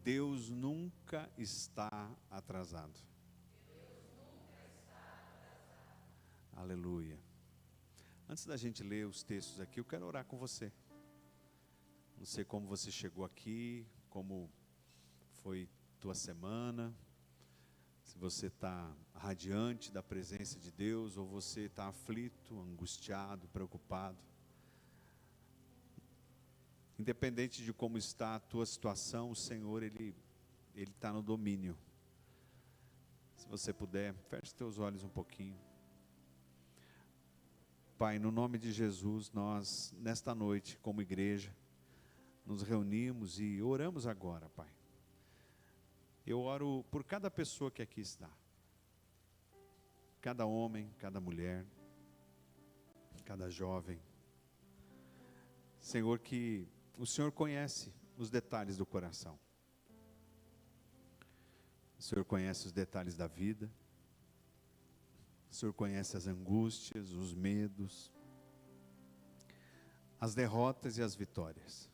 Deus nunca está atrasado. Aleluia. Antes da gente ler os textos aqui, eu quero orar com você. Não sei como você chegou aqui, como foi tua semana, se você está radiante da presença de Deus, ou você está aflito, angustiado, preocupado. Independente de como está a tua situação, o Senhor, Ele está no domínio. Se você puder, feche teus olhos um pouquinho. Pai, no nome de Jesus, nós, nesta noite, como igreja, nos reunimos e oramos agora, Pai. Eu oro por cada pessoa que aqui está. Cada homem, cada mulher, cada jovem. Senhor, que o Senhor conhece os detalhes do coração. O Senhor conhece os detalhes da vida. O Senhor conhece as angústias, os medos, as derrotas e as vitórias.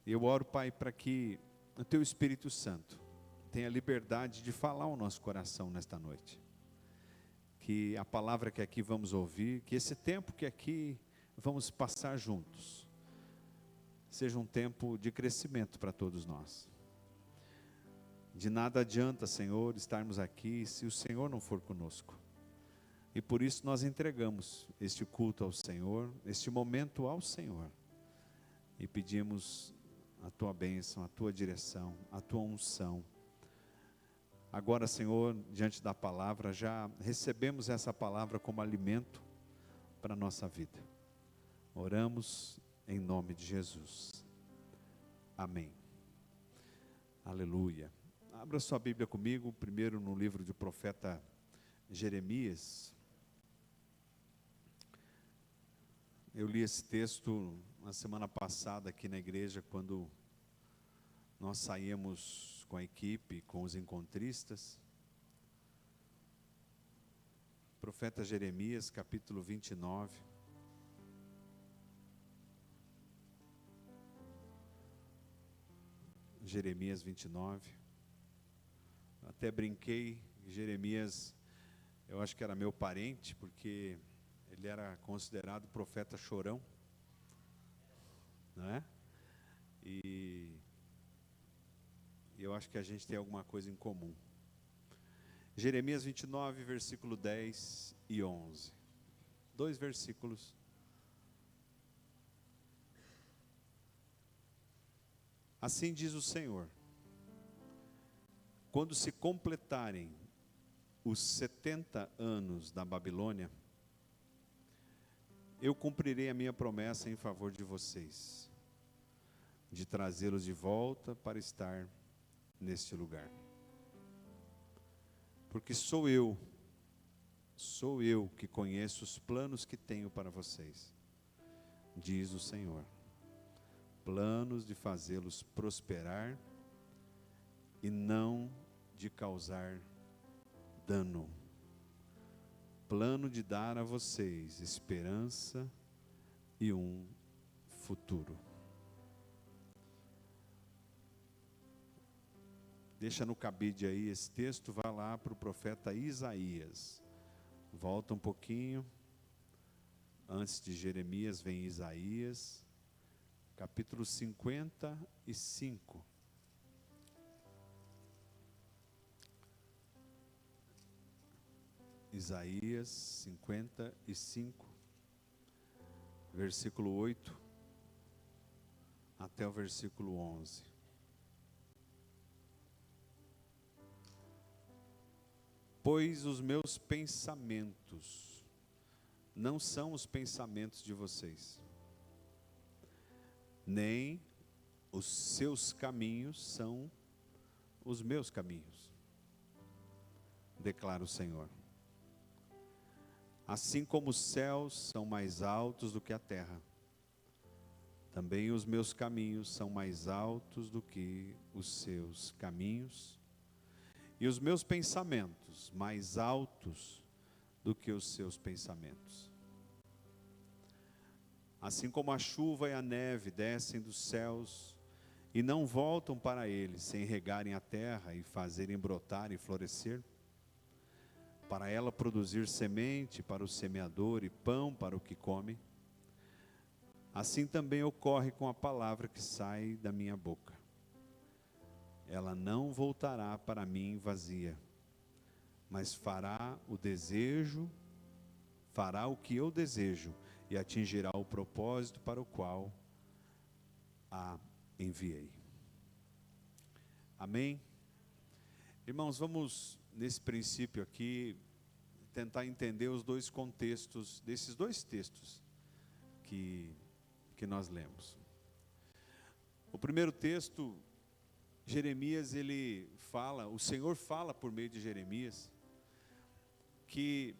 Eu oro, Pai, para que o Teu Espírito Santo tenha liberdade de falar ao nosso coração nesta noite. Que a palavra que aqui vamos ouvir, que esse tempo que aqui vamos passar juntos, seja um tempo de crescimento para todos nós. De nada adianta, Senhor, estarmos aqui se o Senhor não for conosco. E por isso nós entregamos este culto ao Senhor, este momento ao Senhor. E pedimos a Tua bênção, a Tua direção, a Tua unção. Agora, Senhor, diante da palavra, já recebemos essa palavra como alimento para a nossa vida. Oramos em nome de Jesus. Amém. Aleluia. Abra sua Bíblia comigo, primeiro no livro do profeta Jeremias. Eu li esse texto na semana passada aqui na igreja, quando nós saímos com a equipe, com os encontristas. Profeta Jeremias, capítulo 29. Jeremias 29. Até brinquei, Jeremias, eu acho que era meu parente, porque ele era considerado profeta chorão, não é? E eu acho que a gente tem alguma coisa em comum. Jeremias 29, versículo 10 e 11. 2 versículos. Assim diz o Senhor: quando se completarem os 70 anos da Babilônia, eu cumprirei a minha promessa em favor de vocês, de trazê-los de volta para estar neste lugar. Porque sou eu que conheço os planos que tenho para vocês, diz o Senhor. Planos de fazê-los prosperar e não de causar dano. Plano de dar a vocês esperança e um futuro. Deixa no cabide aí esse texto, vai lá para o profeta Isaías. Volta um pouquinho. Antes de Jeremias vem Isaías, capítulo 55. Isaías 55, versículo 8 até o versículo 11. Pois os meus pensamentos não são os pensamentos de vocês, nem os seus caminhos são os meus caminhos, declara o Senhor. Assim como os céus são mais altos do que a terra, também os meus caminhos são mais altos do que os seus caminhos, e os meus pensamentos mais altos do que os seus pensamentos. Assim como a chuva e a neve descem dos céus e não voltam para ele sem regarem a terra e fazerem brotar e florescer, para ela produzir semente para o semeador e pão para o que come, assim também ocorre com a palavra que sai da minha boca. Ela não voltará para mim vazia, mas fará o que eu desejo e atingirá o propósito para o qual a enviei. Amém? Irmãos, vamos nesse princípio aqui tentar entender os dois contextos desses dois textos que nós lemos. O primeiro texto, Jeremias, o Senhor fala por meio de Jeremias que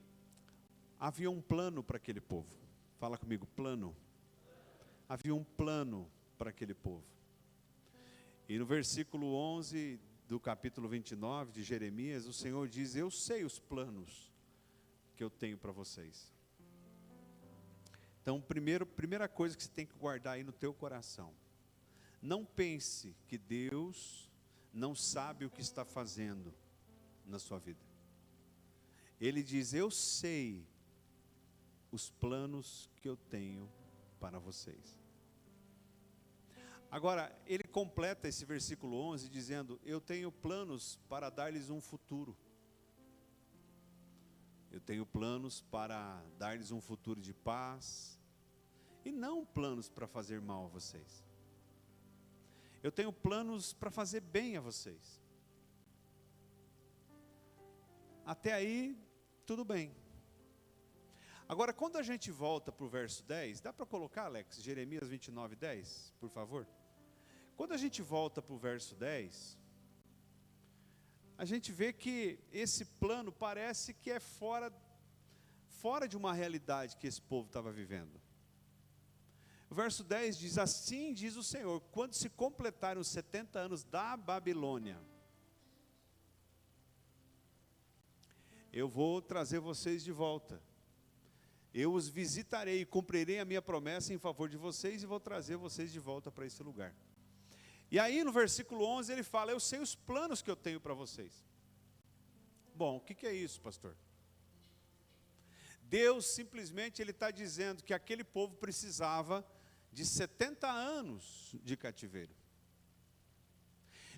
havia um plano para aquele povo. Fala comigo, plano. Havia um plano para aquele povo. E no versículo 11 do capítulo 29 de Jeremias, o Senhor diz: eu sei os planos que eu tenho para vocês. Então, primeira coisa que você tem que guardar aí no teu coração: não pense que Deus não sabe o que está fazendo na sua vida. Ele diz: eu sei os planos que eu tenho para vocês. Agora, ele completa esse versículo 11 dizendo: eu tenho planos para dar-lhes um futuro. Eu tenho planos para dar-lhes um futuro de paz, e não planos para fazer mal a vocês. Eu tenho planos para fazer bem a vocês. Até aí, tudo bem. Agora, quando a gente volta para o verso 10, dá para colocar, Alex, Jeremias 29, 10, por favor? Quando a gente volta para o verso 10, a gente vê que esse plano parece que é fora de uma realidade que esse povo estava vivendo. O verso 10 diz: assim diz o Senhor, quando se completarem os 70 anos da Babilônia, eu vou trazer vocês de volta. Eu os visitarei e cumprirei a minha promessa em favor de vocês e vou trazer vocês de volta para esse lugar. E aí no versículo 11 ele fala: eu sei os planos que eu tenho para vocês. Bom, o que é isso, pastor? Deus simplesmente está dizendo que aquele povo precisava de 70 anos de cativeiro.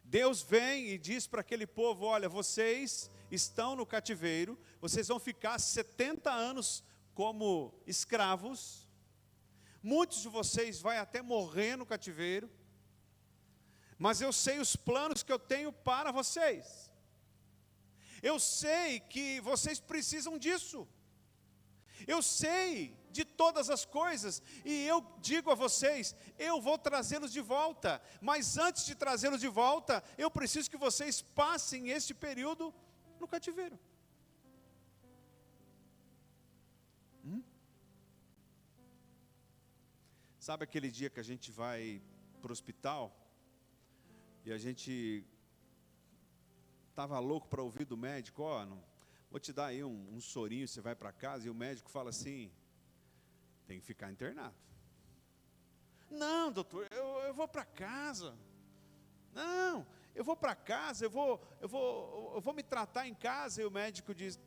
Deus vem e diz para aquele povo: olha, vocês estão no cativeiro, vocês vão ficar 70 anos como escravos, muitos de vocês vão até morrer no cativeiro, mas eu sei os planos que eu tenho para vocês. Eu sei que vocês precisam disso. Eu sei de todas as coisas, e eu digo a vocês, eu vou trazê-los de volta, mas antes de trazê-los de volta, eu preciso que vocês passem este período no cativeiro. Sabe aquele dia que a gente vai para o hospital, e a gente estava louco para ouvir do médico: ó, vou te dar aí um sorinho, você vai para casa, e o médico fala assim: tem que ficar internado. Não, doutor, eu vou para casa. Não, eu vou para casa, eu vou me tratar em casa. E o médico diz: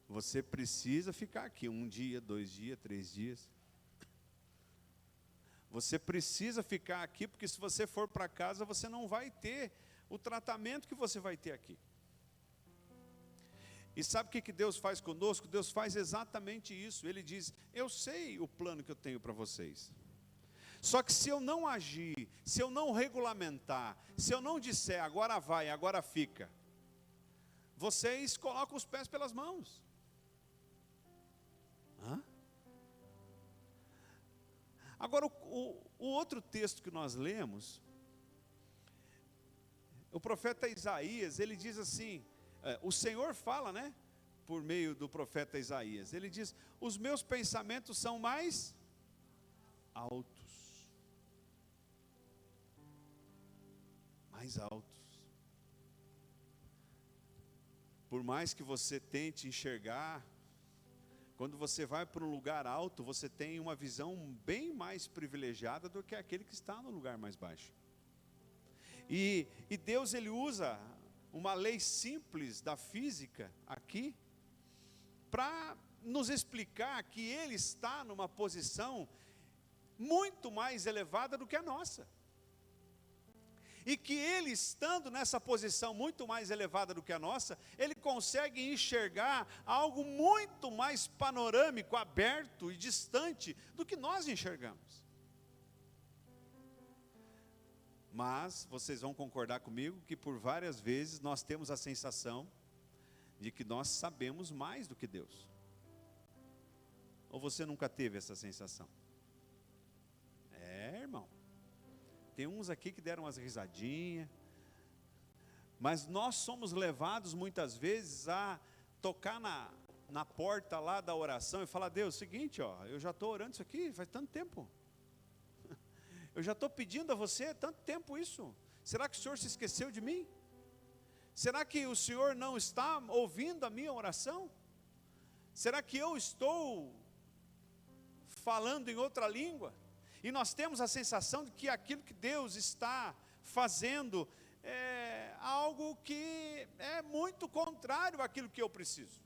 você precisa ficar aqui 1 dia, 2 dias, 3 dias. Você precisa ficar aqui, porque se você for para casa, você não vai ter o tratamento que você vai ter aqui. E sabe o que Deus faz conosco? Deus faz exatamente isso. Ele diz: eu sei o plano que eu tenho para vocês. Só que se eu não agir, se eu não regulamentar, se eu não disser agora vai, agora fica, vocês colocam os pés pelas mãos. Agora, o outro texto que nós lemos, o profeta Isaías, ele diz assim, o Senhor fala, né, por meio do profeta Isaías, ele diz: os meus pensamentos são mais altos. Mais altos. Por mais que você tente enxergar, Quando você vai para um lugar alto, você tem uma visão bem mais privilegiada do que aquele que está no lugar mais baixo. E Deus, Ele usa uma lei simples da física aqui, para nos explicar que Ele está numa posição muito mais elevada do que a nossa. E que Ele, estando nessa posição muito mais elevada do que a nossa, Ele consegue enxergar algo muito mais panorâmico, aberto e distante do que nós enxergamos. Mas vocês vão concordar comigo que por várias vezes nós temos a sensação de que nós sabemos mais do que Deus. Ou você nunca teve essa sensação? Irmão. Tem uns aqui que deram umas risadinhas. Mas nós somos levados muitas vezes a tocar na porta lá da oração e falar: Deus, seguinte, eu já estou orando isso aqui faz tanto tempo. Eu já estou pedindo a você há tanto tempo isso. Será que o Senhor se esqueceu de mim? Será que o Senhor não está ouvindo a minha oração? Será que eu estou falando em outra língua? E nós temos a sensação de que aquilo que Deus está fazendo é algo que é muito contrário àquilo que eu preciso.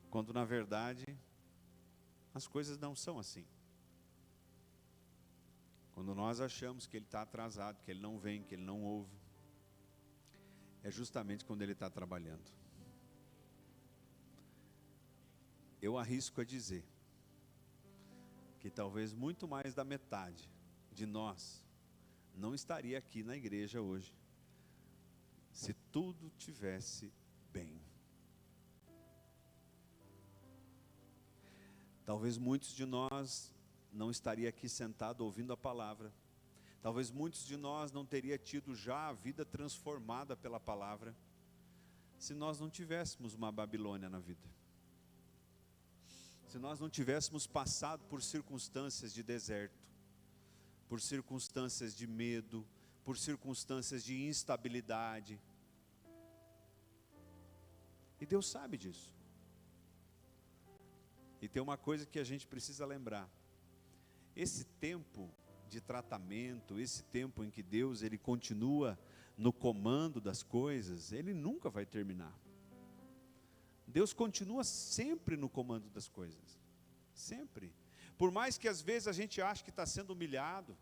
Quando na verdade as coisas não são assim. Quando nós achamos que Ele está atrasado, que Ele não vem, que Ele não ouve, é justamente quando Ele está trabalhando. Eu arrisco a dizer que talvez muito mais da metade de nós não estaria aqui na igreja hoje, se tudo tivesse bem. Talvez muitos de nós não estaria aqui sentado ouvindo a palavra. Talvez muitos de nós não teria tido já a vida transformada pela palavra, se nós não tivéssemos uma Babilônia na vida. Se nós não tivéssemos passado por circunstâncias de deserto, por circunstâncias de medo, por circunstâncias de instabilidade. E Deus sabe disso. E tem uma coisa que a gente precisa lembrar. Esse tempo de tratamento, esse tempo em que Deus ele continua no comando das coisas, ele nunca vai terminar. Deus continua sempre no comando das coisas, sempre. Por mais que às vezes a gente ache que está sendo humilhado,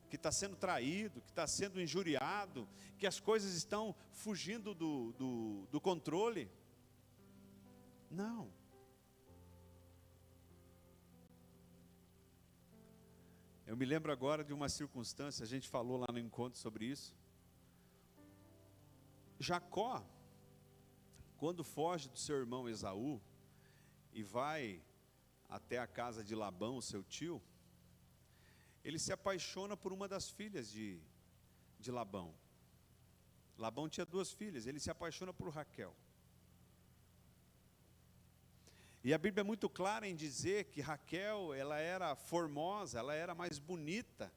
que está sendo traído, que está sendo injuriado, que as coisas estão fugindo do controle. Não. Eu me lembro agora de uma circunstância, a gente falou lá no encontro sobre isso. Jacó, quando foge do seu irmão Esaú e vai até a casa de Labão, seu tio, ele se apaixona por uma das filhas de Labão. Labão tinha 2 filhas, ele se apaixona por Raquel. E a Bíblia é muito clara em dizer que Raquel, ela era formosa, ela era mais bonita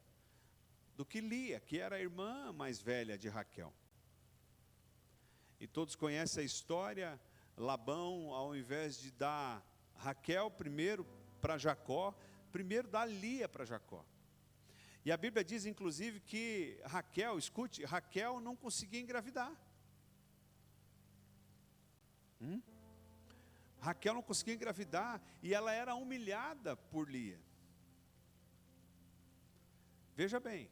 do que Lia, que era a irmã mais velha de Raquel. E todos conhecem a história. Labão, ao invés de dar Raquel primeiro para Jacó, primeiro dá Lia para Jacó. E a Bíblia diz inclusive que Raquel, escute, Raquel não conseguia engravidar. Raquel não conseguia engravidar e ela era humilhada por Lia. Veja bem.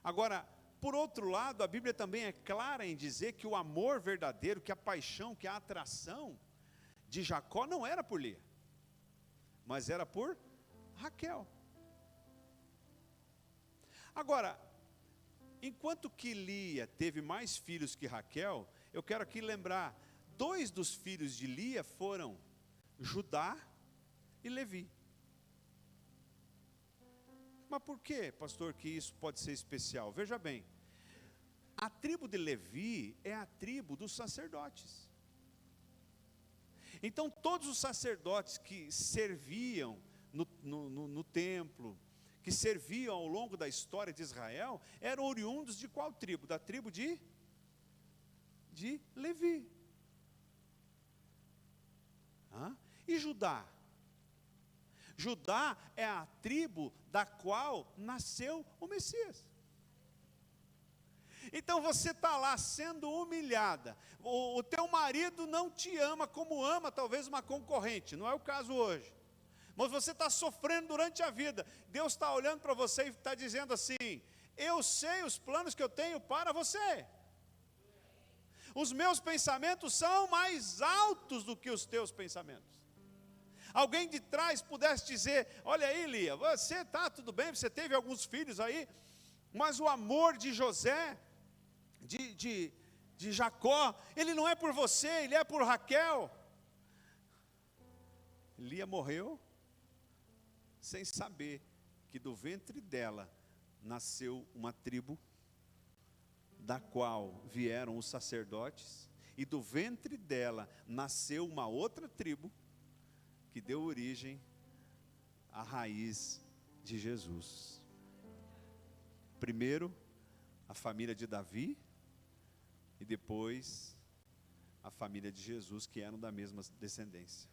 Agora, por outro lado, a Bíblia também é clara em dizer que o amor verdadeiro, que a paixão, que a atração de Jacó não era por Lia, mas era por Raquel. Agora, enquanto que Lia teve mais filhos que Raquel, eu quero aqui lembrar, 2 dos filhos de Lia foram Judá e Levi. Mas por que, pastor, que isso pode ser especial? Veja bem, a tribo de Levi é a tribo dos sacerdotes. Então todos os sacerdotes que serviam no templo, que serviam ao longo da história de Israel, eram oriundos de qual tribo? Da tribo de Levi. E Judá? Judá é a tribo da qual nasceu o Messias. Então você está lá sendo humilhada, o teu marido não te ama como ama talvez uma concorrente, não é o caso hoje, mas você está sofrendo durante a vida, Deus está olhando para você e está dizendo assim: eu sei os planos que eu tenho para você, os meus pensamentos são mais altos do que os teus pensamentos. Alguém de trás pudesse dizer: olha aí, Lia, você está tudo bem, você teve alguns filhos aí, mas o amor de José, de Jacó, ele não é por você, ele é por Raquel. Lia morreu sem saber que do ventre dela nasceu uma tribo, da qual vieram os sacerdotes, e do ventre dela nasceu uma outra tribo, que deu origem à raiz de Jesus. Primeiro, a família de Davi, e depois a família de Jesus, que eram da mesma descendência.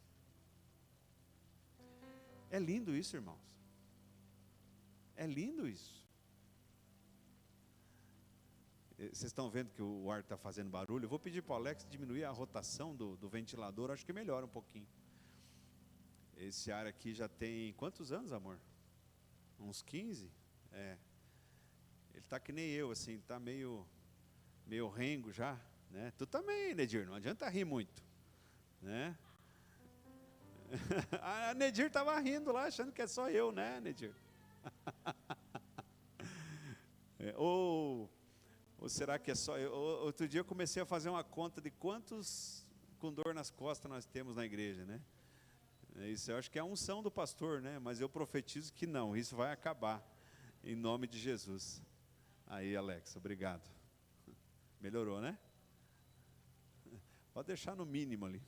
É lindo isso, irmãos. É lindo isso. Vocês estão vendo que o ar está fazendo barulho? Eu vou pedir para o Alex diminuir a rotação do ventilador, acho que melhora um pouquinho. Esse ar aqui já tem quantos anos, amor? Uns 15? Ele está que nem eu, assim, está meio rengo já, né? Tu também, Nedir, não adianta rir muito, né? A Nedir estava rindo lá, achando que é só eu, né, Nedir? Ou será que é só eu? Outro dia eu comecei a fazer uma conta de quantos com dor nas costas nós temos na igreja, né? Isso eu acho que é a unção do pastor, né? Mas eu profetizo que não, isso vai acabar, em nome de Jesus. Aí, Alex, obrigado. Melhorou, né? Pode deixar no mínimo ali.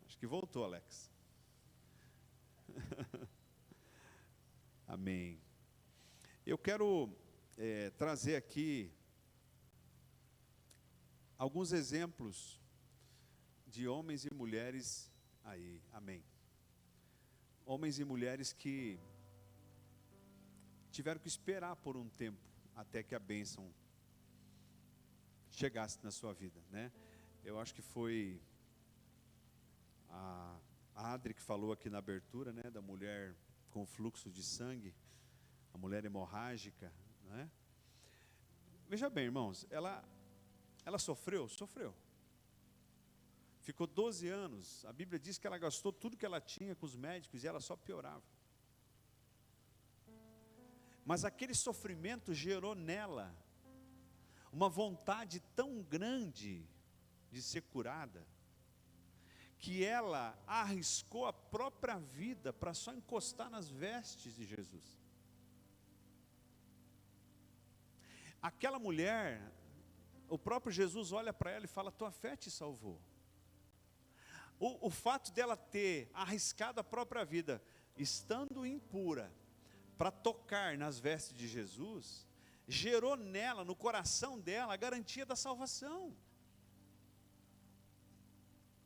Acho que voltou, Alex. Amém. Eu quero trazer aqui alguns exemplos de homens e mulheres aí, amém. Homens e mulheres que tiveram que esperar por um tempo até que a bênção chegasse na sua vida, né? Eu acho que foi a Adri que falou aqui na abertura, né, da mulher com fluxo de sangue, a mulher hemorrágica, né? Veja bem, irmãos, ela sofreu? Sofreu. Ficou 12 anos, a Bíblia diz que ela gastou tudo que ela tinha com os médicos e ela só piorava. Mas aquele sofrimento gerou nela uma vontade tão grande de ser curada, que ela arriscou a própria vida para só encostar nas vestes de Jesus. Aquela mulher, o próprio Jesus olha para ela e fala: tua fé te salvou. O fato dela ter arriscado a própria vida, estando impura, para tocar nas vestes de Jesus, gerou nela, no coração dela, a garantia da salvação.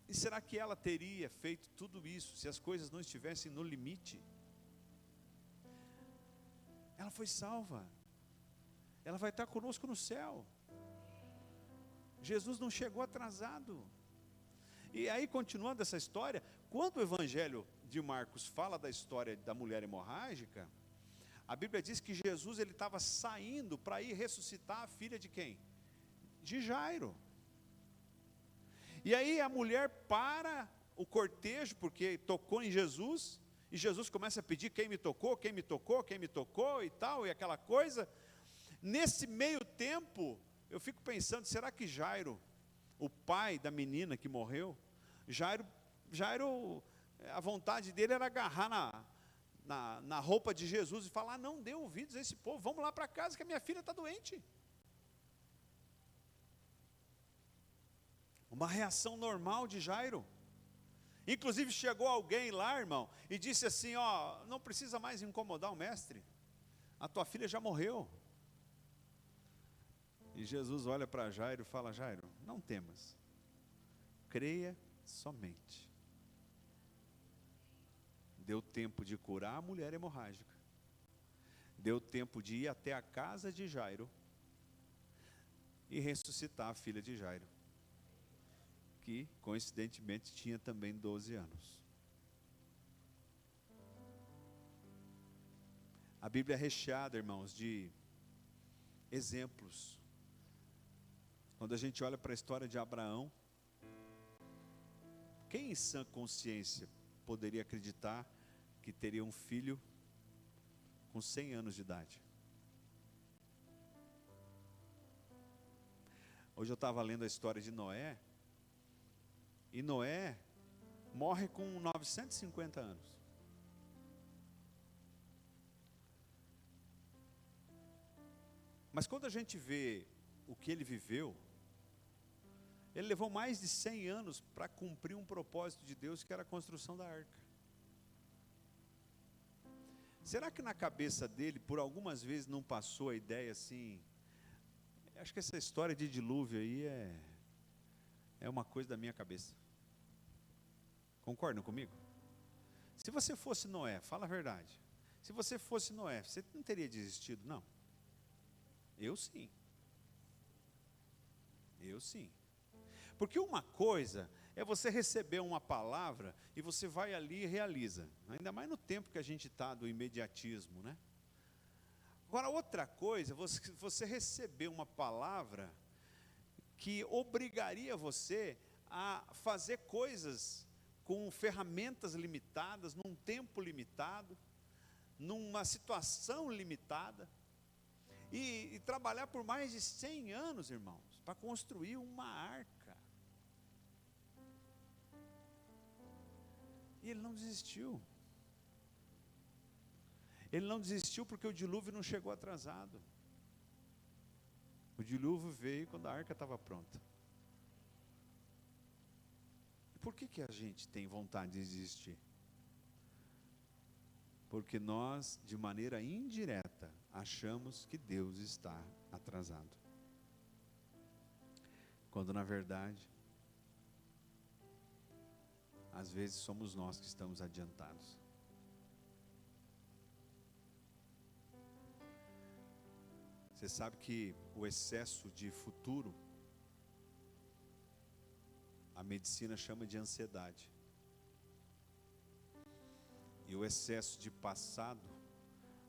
E será que ela teria feito tudo isso se as coisas não estivessem no limite? Ela foi salva. Ela vai estar conosco no céu. Jesus não chegou atrasado. E aí, continuando essa história, quando o Evangelho de Marcos fala da história da mulher hemorrágica, a Bíblia diz que Jesus ele estava saindo para ir ressuscitar a filha de quem? De Jairo. E aí a mulher para o cortejo, porque tocou em Jesus, e Jesus começa a pedir: quem me tocou, quem me tocou, quem me tocou e tal, e aquela coisa. Nesse meio tempo, eu fico pensando, será que Jairo, o pai da menina que morreu, Jairo, a vontade dele era agarrar na roupa de Jesus e falar: não dê ouvidos a esse povo, vamos lá para casa que a minha filha está doente. Uma reação normal de Jairo. Inclusive chegou alguém lá, irmão, e disse assim: ó, não precisa mais incomodar o mestre, a tua filha já morreu. E Jesus olha para Jairo e fala: Jairo, não temas, creia Somente. Deu tempo de curar a mulher hemorrágica. Deu tempo de ir até a casa de Jairo e ressuscitar a filha de Jairo, que coincidentemente tinha também 12 anos. A Bíblia é recheada, irmãos, de exemplos. Quando a gente olha para a história de Abraão, quem em sã consciência poderia acreditar que teria um filho com 100 anos de idade? Hoje eu estava lendo a história de Noé, e Noé morre com 950 anos. Mas quando a gente vê o que ele viveu, ele levou mais de 100 anos para cumprir um propósito de Deus, que era a construção da arca. Será que na cabeça dele, por algumas vezes, não passou a ideia assim? Acho que essa história de dilúvio aí é uma coisa da minha cabeça. Concordam comigo? Se você fosse Noé, fala a verdade. Se você fosse Noé, você não teria desistido, não? Eu sim. Eu sim. Porque uma coisa é você receber uma palavra e você vai ali e realiza. Ainda mais no tempo que a gente está do imediatismo, né? Agora, outra coisa, você receber uma palavra que obrigaria você a fazer coisas com ferramentas limitadas, num tempo limitado, numa situação limitada, e trabalhar por mais de 100 anos, irmãos, para construir uma arca. E ele não desistiu. Ele não desistiu porque o dilúvio não chegou atrasado. O dilúvio veio quando a arca estava pronta. E por que a gente tem vontade de desistir? Porque nós, de maneira indireta, achamos que Deus está atrasado. Quando na verdade, às vezes somos nós que estamos adiantados. Você sabe que o excesso de futuro, a medicina chama de ansiedade. E o excesso de passado,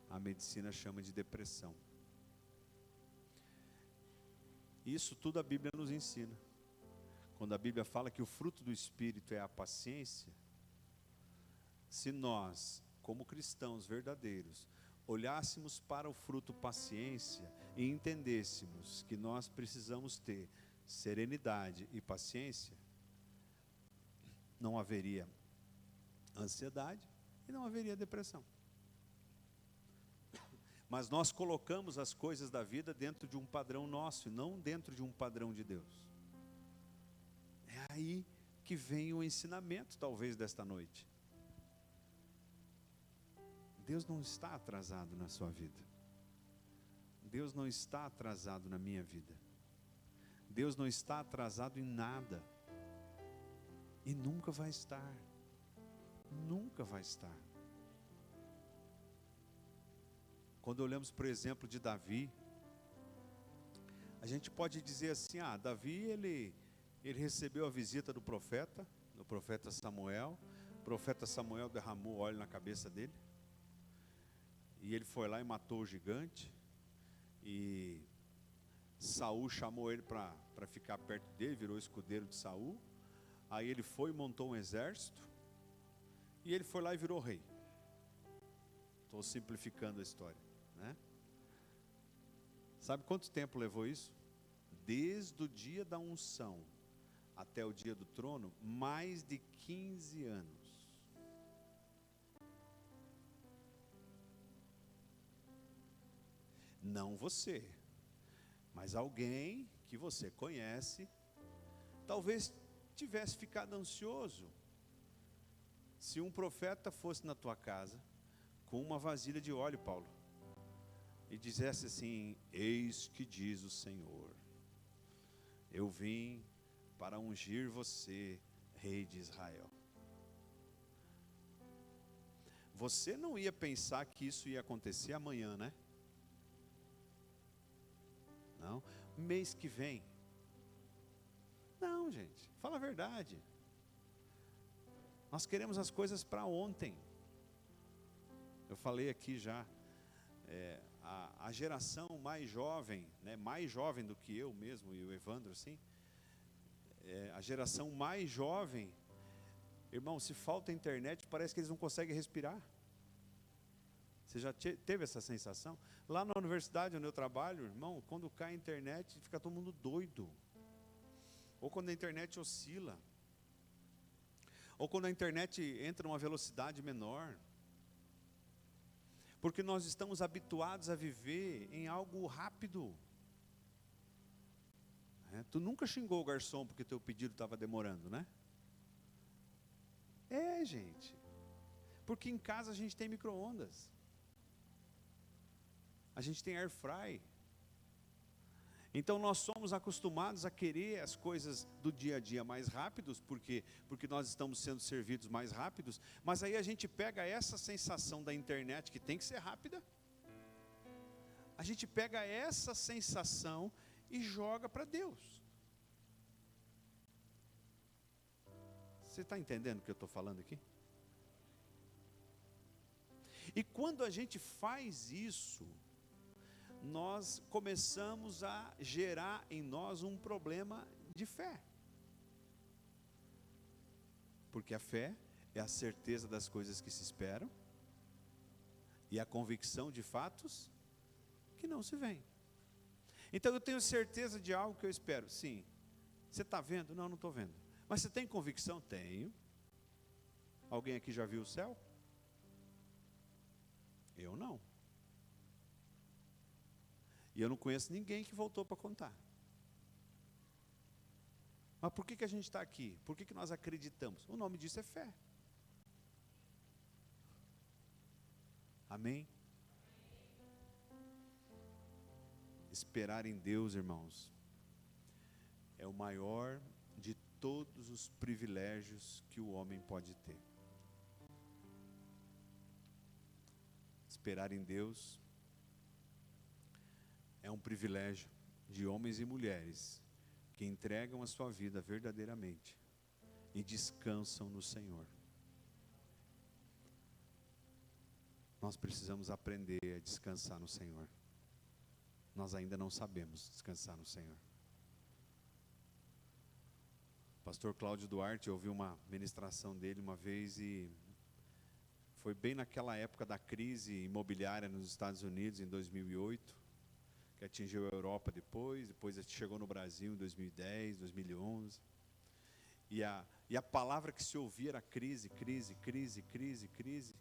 a medicina chama de depressão. Isso tudo a Bíblia nos ensina. Quando a Bíblia fala que o fruto do Espírito é a paciência, se nós, como cristãos verdadeiros, olhássemos para o fruto paciência e entendêssemos que nós precisamos ter serenidade e paciência, não haveria ansiedade e não haveria depressão. Mas nós colocamos as coisas da vida dentro de um padrão nosso e não dentro de um padrão de Deus. É aí que vem o ensinamento, talvez, desta noite. Deus não está atrasado na sua vida. Deus não está atrasado na minha vida. Deus não está atrasado em nada. E nunca vai estar. Nunca vai estar. Quando olhamos, por exemplo, de Davi, a gente pode dizer assim, Davi, ele recebeu a visita do profeta Samuel. O profeta Samuel derramou óleo na cabeça dele. E ele foi lá e matou o gigante. E Saul chamou ele para ficar perto dele, virou escudeiro de Saul. Aí ele foi e montou um exército. E ele foi lá e virou rei. Estou simplificando a história, né? Sabe quanto tempo levou isso? Desde o dia da unção até o dia do trono, mais de 15 anos. Não você, mas alguém que você conhece, talvez tivesse ficado ansioso se um profeta fosse na tua casa com uma vasilha de óleo, Paulo, e dissesse assim: eis que diz o Senhor, eu vim para ungir você Rei de Israel. Você não ia pensar que isso ia acontecer amanhã, né? Não, mês que vem. Não, gente, fala a verdade. Nós queremos as coisas para ontem. Eu falei aqui já, a geração mais jovem, né, mais jovem do que eu mesmo e o Evandro, assim, a geração mais jovem, irmão, se falta internet, parece que eles não conseguem respirar. Você já teve essa sensação? Lá na universidade onde eu trabalho, irmão, quando cai a internet, fica todo mundo doido. Ou quando a internet oscila. Ou quando a internet entra numa velocidade menor. Porque nós estamos habituados a viver em algo rápido. Tu nunca xingou o garçom porque teu pedido estava demorando, né? Gente. Porque em casa a gente tem micro-ondas. A gente tem air fry. Então nós somos acostumados a querer as coisas do dia a dia mais rápidos, porque nós estamos sendo servidos mais rápidos, mas aí a gente pega essa sensação da internet que tem que ser rápida, a gente pega essa sensação e joga para Deus. Você está entendendo o que eu estou falando aqui? E quando a gente faz isso, nós começamos a gerar em nós um problema de fé. Porque a fé é a certeza das coisas que se esperam e a convicção de fatos que não se veem. Então eu tenho certeza de algo que eu espero. Sim. Você está vendo? Não, não estou vendo. Mas você tem convicção? Tenho. Alguém aqui já viu o céu? Eu não. E eu não conheço ninguém que voltou para contar. Mas por que a gente está aqui? Por que nós acreditamos? O nome disso é fé. Amém? Esperar em Deus, irmãos, é o maior de todos os privilégios que o homem pode ter. Esperar em Deus é um privilégio de homens e mulheres que entregam a sua vida verdadeiramente e descansam no Senhor. Nós precisamos aprender a descansar no Senhor. Nós ainda não sabemos descansar no Senhor. O pastor Cláudio Duarte, eu ouvi uma ministração dele uma vez e foi bem naquela época da crise imobiliária nos Estados Unidos, em 2008, que atingiu a Europa depois chegou no Brasil em 2010, 2011. E a palavra que se ouvia era crise, crise, crise, crise, crise.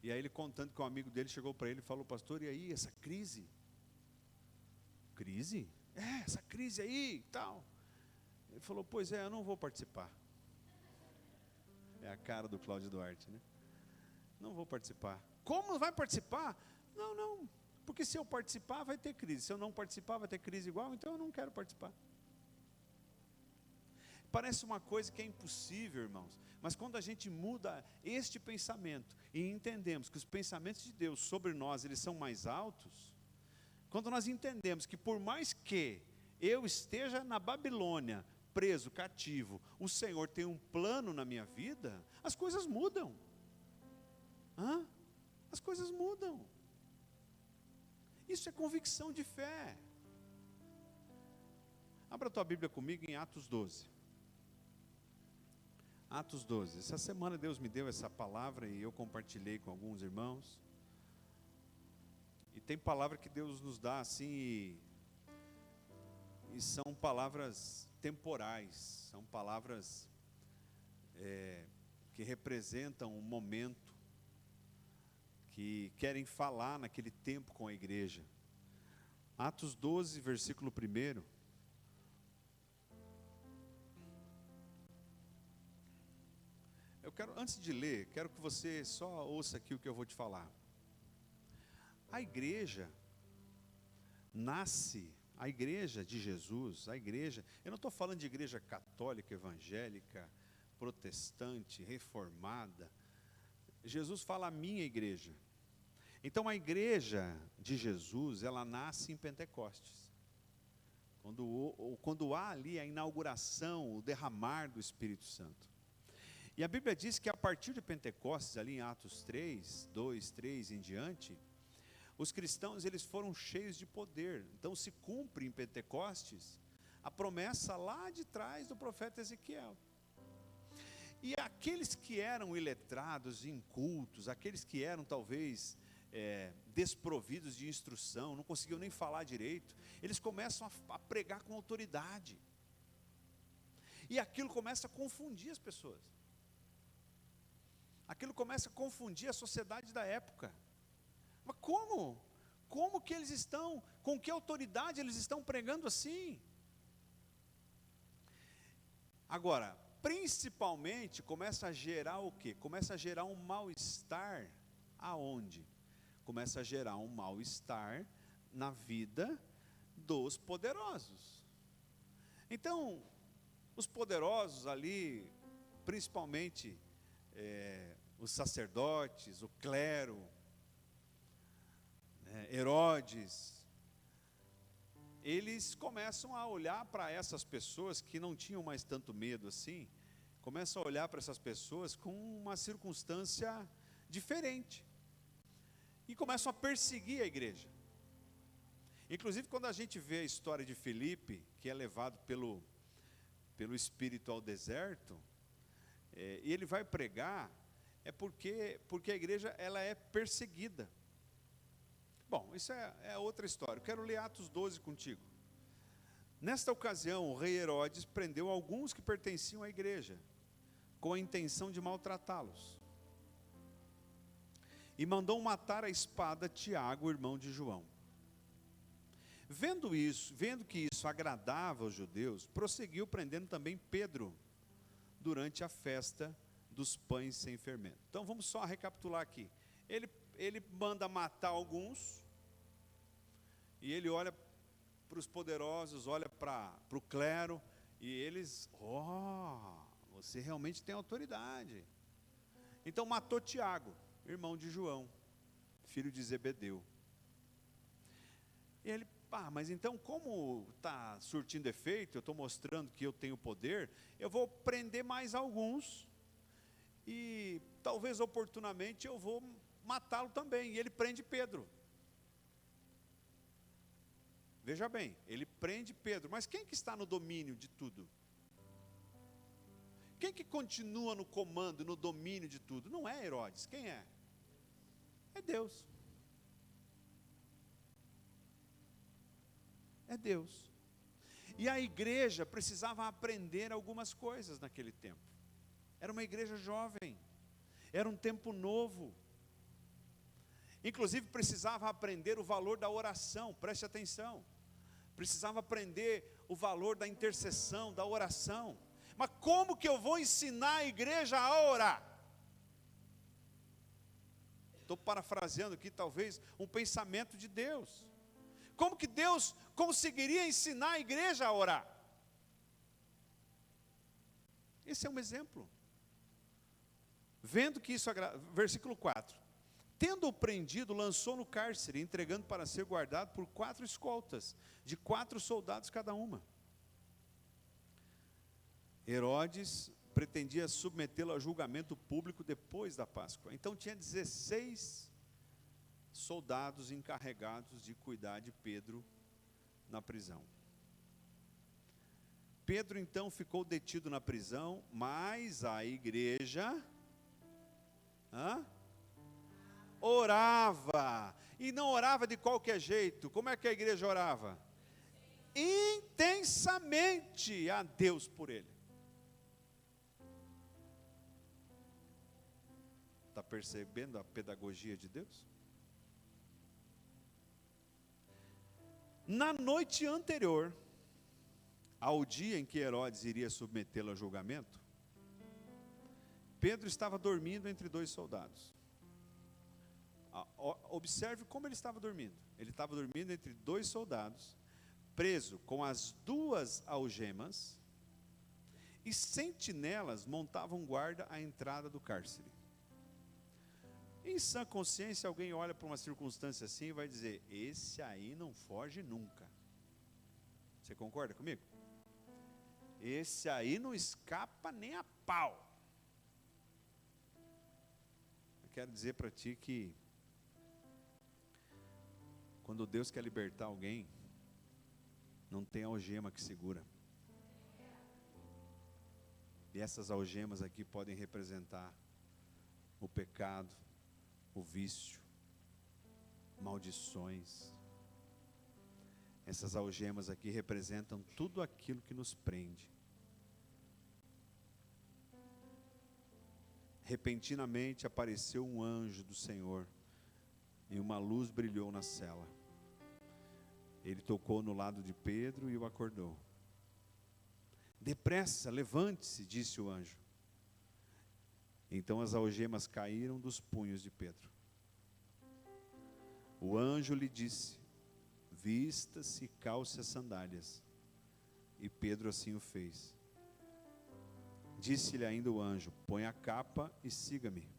E aí ele contando que um amigo dele chegou para ele e falou: pastor, e aí, essa crise? Crise? Essa crise aí e tal. Ele falou: pois é, eu não vou participar. É a cara do Cláudio Duarte, né? Não vou participar. Como não vai participar? Não, porque se eu participar vai ter crise. Se eu não participar vai ter crise igual, então eu não quero participar. Parece uma coisa que é impossível, irmãos, mas quando a gente muda este pensamento e entendemos que os pensamentos de Deus sobre nós, eles são mais altos, quando nós entendemos que por mais que eu esteja na Babilônia, preso, cativo, o Senhor tem um plano na minha vida, as coisas mudam. As coisas mudam. Isso é convicção de fé. Abra a tua Bíblia comigo em Atos 12. Atos 12. Essa semana Deus me deu essa palavra e eu compartilhei com alguns irmãos. E tem palavra que Deus nos dá assim, e são palavras temporais, são palavras que representam um momento, que querem falar naquele tempo com a igreja. Atos 12, versículo 1. Eu quero, antes de ler, quero que você só ouça aqui o que eu vou te falar. A igreja nasce A igreja de Jesus, eu não estou falando de igreja católica, evangélica, protestante, reformada. Jesus fala a minha igreja. Então a igreja de Jesus, ela nasce em Pentecostes. Quando há ali a inauguração, o derramar do Espírito Santo. E a Bíblia diz que a partir de Pentecostes, ali em Atos 3, 2, 3 em diante, os cristãos eles foram cheios de poder. Então se cumpre em Pentecostes a promessa lá de trás do profeta Ezequiel. E aqueles que eram iletrados, incultos, aqueles que eram talvez desprovidos de instrução, não conseguiam nem falar direito, eles começam a pregar com autoridade. E aquilo começa a confundir as pessoas. Aquilo começa a confundir a sociedade da época. Mas como? Como que eles estão, com que autoridade eles estão pregando assim? Agora, principalmente, começa a gerar o quê? Começa a gerar um mal-estar, aonde? Começa a gerar um mal-estar na vida dos poderosos. Então, os poderosos ali, principalmente os sacerdotes, o clero, Herodes, eles começam a olhar para essas pessoas que não tinham mais tanto medo assim, começam a olhar para essas pessoas com uma circunstância diferente, e começam a perseguir a igreja. Inclusive quando a gente vê a história de Filipe, que é levado pelo Espírito ao deserto, e ele vai pregar, porque a igreja ela é perseguida. Bom, isso é outra história. Eu quero ler Atos 12 contigo. Nesta ocasião, o rei Herodes prendeu alguns que pertenciam à igreja, com a intenção de maltratá-los. E mandou matar à espada Tiago, irmão de João. Vendo que isso agradava aos judeus, prosseguiu prendendo também Pedro, durante a festa dos pães sem fermento. Então vamos só recapitular aqui. Ele manda matar alguns, e ele olha para os poderosos, olha para o clero, e eles, você realmente tem autoridade. Então matou Tiago, irmão de João, filho de Zebedeu. E ele, mas então como está surtindo efeito, eu estou mostrando que eu tenho poder, eu vou prender mais alguns, e talvez oportunamente eu vou matá-lo também. E ele prende Pedro. Veja bem, ele prende Pedro, mas quem que está no domínio de tudo? Quem que continua no comando, no domínio de tudo? Não é Herodes, quem é? É Deus. É Deus. E a igreja precisava aprender algumas coisas naquele tempo. Era uma igreja jovem, era um tempo novo. Inclusive precisava aprender o valor da oração, preste atenção. Precisava aprender o valor da intercessão, da oração. Mas como que eu vou ensinar a igreja a orar? Estou parafraseando aqui talvez um pensamento de Deus. Como que Deus conseguiria ensinar a igreja a orar? Esse é um exemplo. Vendo que isso agrada, versículo 4. Tendo-o prendido, lançou no cárcere, entregando para ser guardado por 4 escoltas, de 4 soldados cada uma. Herodes pretendia submetê-lo a julgamento público depois da Páscoa. Então tinha 16 soldados encarregados de cuidar de Pedro na prisão. Pedro então ficou detido na prisão, mas a igreja orava, e não orava de qualquer jeito. Como é que a igreja orava? Intensamente a Deus por ele. Está percebendo a pedagogia de Deus? Na noite anterior ao dia em que Herodes iria submetê-lo a julgamento, Pedro estava dormindo entre 2 soldados. Observe como ele estava dormindo. Ele estava dormindo entre 2 soldados. preso com as 2 algemas, e sentinelas montavam guarda à entrada do cárcere. Em sã consciência, alguém olha para uma circunstância assim e vai dizer: esse aí não foge nunca. Você concorda comigo? Esse aí não escapa nem a pau. Eu quero dizer para ti que quando Deus quer libertar alguém, não tem algema que segura. E essas algemas aqui podem representar o pecado, o vício, maldições. Essas algemas aqui representam tudo aquilo que nos prende. Repentinamente apareceu um anjo do Senhor, e uma luz brilhou na cela. Ele tocou no lado de Pedro e o acordou. Depressa, levante-se, disse o anjo. Então as algemas caíram dos punhos de Pedro. O anjo lhe disse: vista-se e calce as sandálias. E Pedro assim o fez. Disse-lhe ainda o anjo: põe a capa e siga-me.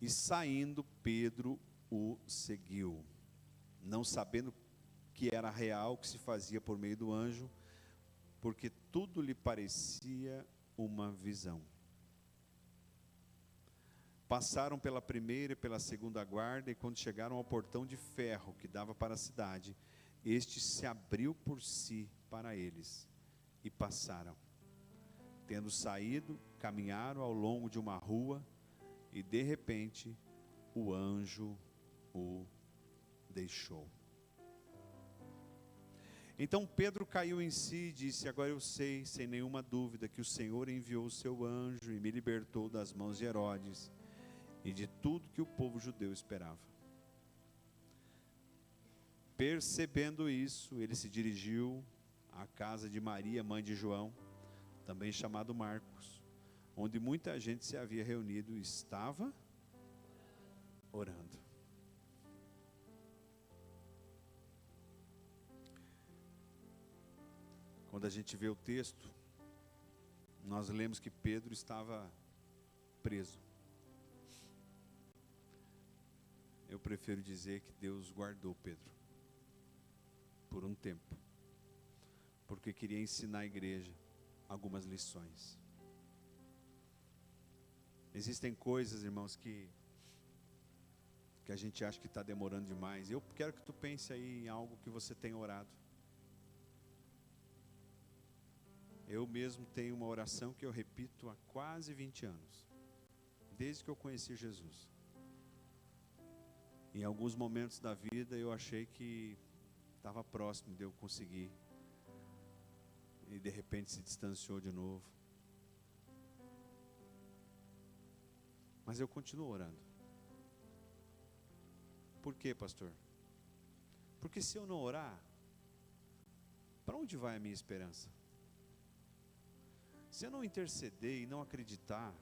E saindo, Pedro o seguiu, não sabendo que era real o que se fazia por meio do anjo, porque tudo lhe parecia uma visão. Passaram pela primeira e pela segunda guarda, e quando chegaram ao portão de ferro que dava para a cidade, este se abriu por si para eles, e passaram. Tendo saído, caminharam ao longo de uma rua, e de repente o anjo o deixou. Então Pedro caiu em si e disse: agora eu sei, sem nenhuma dúvida, que o Senhor enviou o seu anjo e me libertou das mãos de Herodes e de tudo que o povo judeu esperava. Percebendo isso, ele se dirigiu à casa de Maria, mãe de João, também chamado Marcos, onde muita gente se havia reunido e estava orando. Quando a gente vê o texto, nós lemos que Pedro estava preso. Eu prefiro dizer que Deus guardou Pedro por um tempo, porque queria ensinar a igreja algumas lições. Existem coisas, irmãos, que a gente acha que está demorando demais. Eu quero que tu pense aí em algo que você tem orado. Eu mesmo tenho uma oração que eu repito há quase 20 anos, desde que eu conheci Jesus. Em alguns momentos da vida eu achei que estava próximo de eu conseguir, e de repente se distanciou de novo. Mas eu continuo orando. Por quê, pastor? Porque se eu não orar, para onde vai a minha esperança? Se eu não interceder e não acreditar,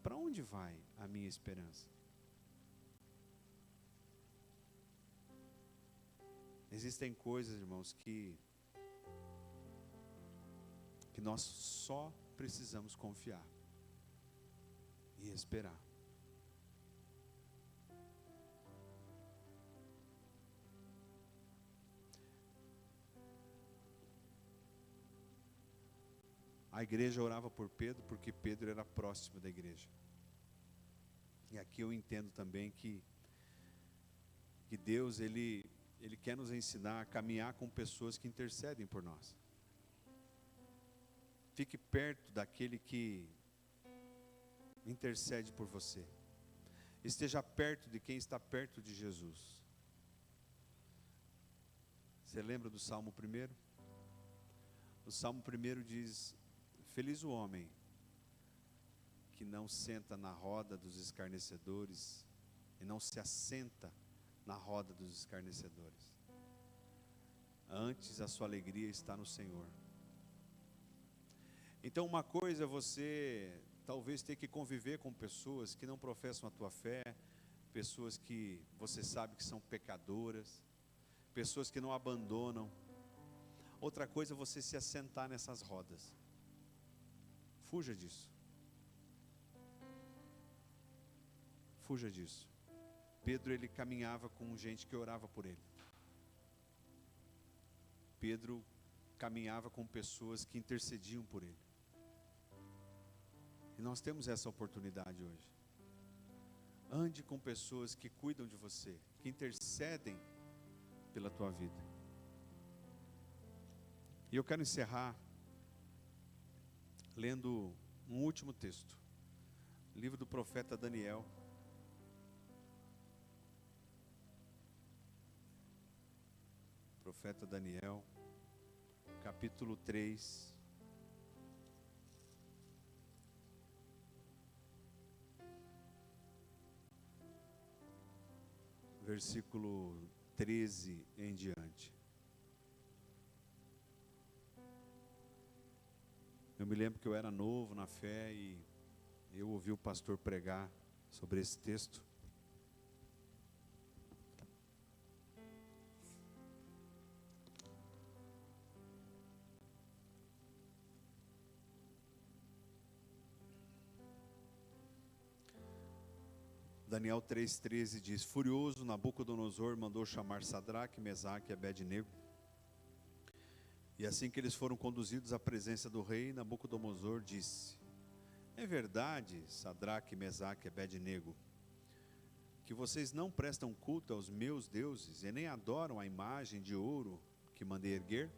para onde vai a minha esperança? Existem coisas, irmãos, que nós só precisamos confiar e esperar. A igreja orava por Pedro porque Pedro era próximo da igreja. E aqui eu entendo também que Deus, Ele quer nos ensinar a caminhar com pessoas que intercedem por nós. Fique perto daquele que intercede por você. Esteja perto de quem está perto de Jesus. Você lembra do Salmo 1? O Salmo 1 diz: feliz o homem que não senta na roda dos escarnecedores e não se assenta na roda dos escarnecedores. Antes a sua alegria está no Senhor. Então uma coisa é você talvez ter que conviver com pessoas que não professam a tua fé, pessoas que você sabe que são pecadoras, pessoas que não abandonam. Outra coisa é você se assentar nessas rodas. Fuja disso. Fuja disso. Pedro, ele caminhava com gente que orava por ele. Pedro caminhava com pessoas que intercediam por ele. E nós temos essa oportunidade hoje. Ande com pessoas que cuidam de você, que intercedem pela tua vida. E eu quero encerrar lendo um último texto. Livro do profeta Daniel. Profeta Daniel, capítulo 3. Versículo 13 em diante. Eu me lembro que eu era novo na fé e eu ouvi o pastor pregar sobre esse texto. Daniel 3,13 diz: Furioso, Nabucodonosor mandou chamar Sadraque, Mesaque e Abednego. E assim que eles foram conduzidos à presença do rei, Nabucodonosor disse: É verdade, Sadraque, Mesaque e Abednego, que vocês não prestam culto aos meus deuses e nem adoram a imagem de ouro que mandei erguer?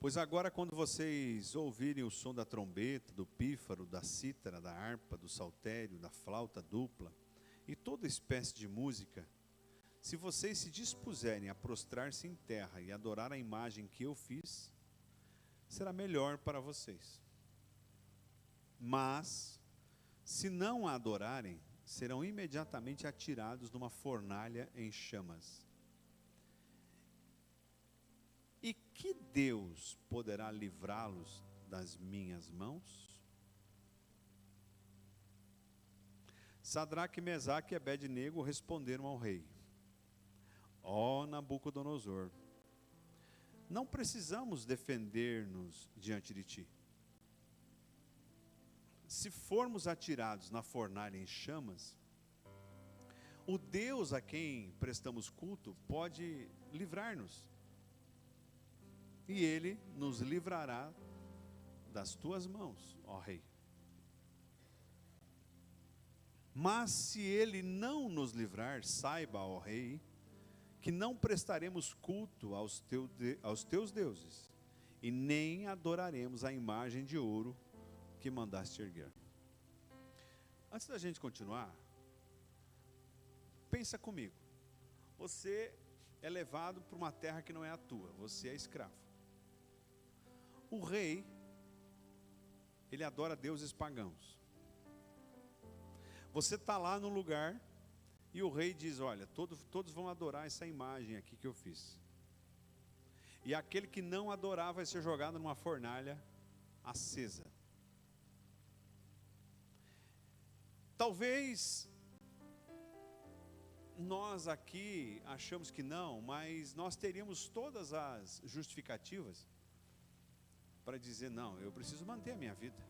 Pois agora, quando vocês ouvirem o som da trombeta, do pífaro, da cítara, da harpa, do saltério, da flauta dupla e toda espécie de música, se vocês se dispuserem a prostrar-se em terra e adorar a imagem que eu fiz, será melhor para vocês. Mas, se não a adorarem, serão imediatamente atirados numa fornalha em chamas. E que Deus poderá livrá-los das minhas mãos? Sadraque, Mesaque e Abednego responderam ao rei: Ó Nabucodonosor, não precisamos defender-nos diante de ti. Se formos atirados na fornalha em chamas, o Deus a quem prestamos culto pode livrar-nos. E ele nos livrará das tuas mãos, ó rei. Mas se ele não nos livrar, saiba, ó rei, que não prestaremos culto aos teus deuses, e nem adoraremos a imagem de ouro que mandaste erguer. Antes da gente continuar, pensa comigo. Você é levado para uma terra que não é a tua, você é escravo. O rei, ele adora deuses pagãos. Você está lá no lugar e o rei diz: olha, todos vão adorar essa imagem aqui que eu fiz. E aquele que não adorar vai ser jogado numa fornalha acesa. Talvez nós aqui achamos que não, mas nós teríamos todas as justificativas para dizer: não, eu preciso manter a minha vida.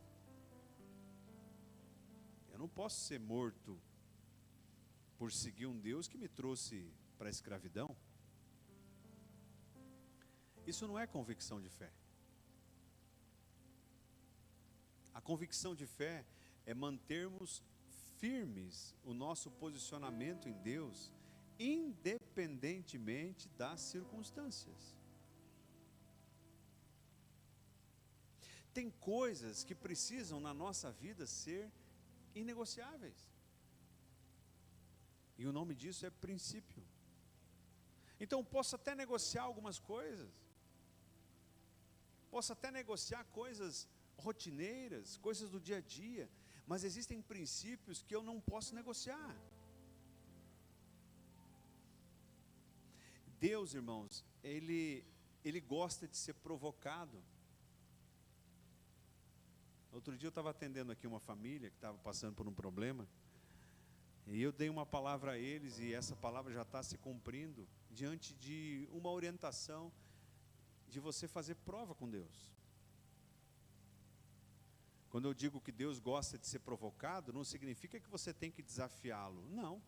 Eu não posso ser morto por seguir um Deus que me trouxe para a escravidão. Isso não é convicção de fé. A convicção de fé é mantermos firmes o nosso posicionamento em Deus, independentemente das circunstâncias. Tem coisas que precisam na nossa vida ser inegociáveis. E o nome disso é princípio. Então, posso até negociar algumas coisas. Posso até negociar coisas rotineiras, coisas do dia a dia. Mas existem princípios que eu não posso negociar. Deus, irmãos, Ele gosta de ser provocado. Outro dia eu estava atendendo aqui uma família que estava passando por um problema. E E eu dei uma palavra a eles, e essa palavra já está se cumprindo, diante de uma orientação de você fazer prova com Deus. Quando eu digo que Deus gosta de ser provocado, não significa que você tem que desafiá-lo, não.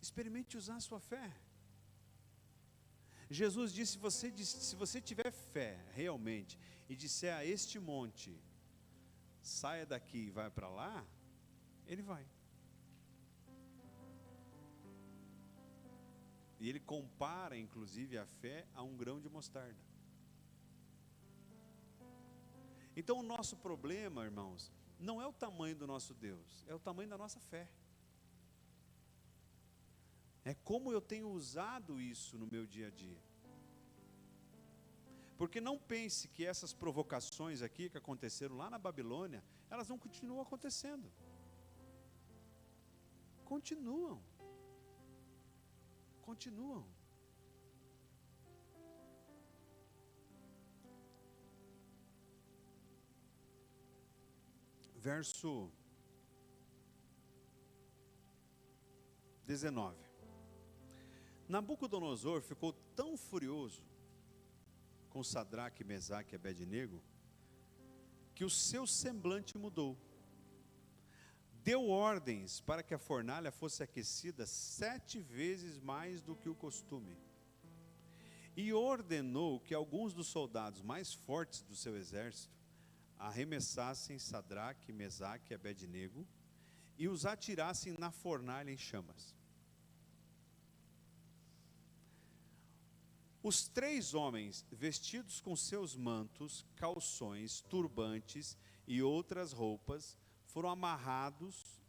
Experimente usar a sua fé. Jesus disse, se você tiver fé realmente, e disser a este monte, saia daqui e vai para lá, ele vai. E ele compara, inclusive, a fé a um grão de mostarda. Então o nosso problema, irmãos, não é o tamanho do nosso Deus, é o tamanho da nossa fé. É como eu tenho usado isso no meu dia a dia. Porque não pense que essas provocações aqui que aconteceram lá na Babilônia, elas não continuam acontecendo. Continuam. Continuam. Verso 19. Nabucodonosor ficou tão furioso com Sadraque, Mesaque e Abednego, que o seu semblante mudou. Deu ordens para que a fornalha fosse aquecida 7 vezes mais do que o costume. E ordenou que alguns dos soldados mais fortes do seu exército arremessassem Sadraque, Mesaque e Abednego e os atirassem na fornalha em chamas. Os 3 homens, vestidos com seus mantos, calções, turbantes e outras roupas, foram amarrados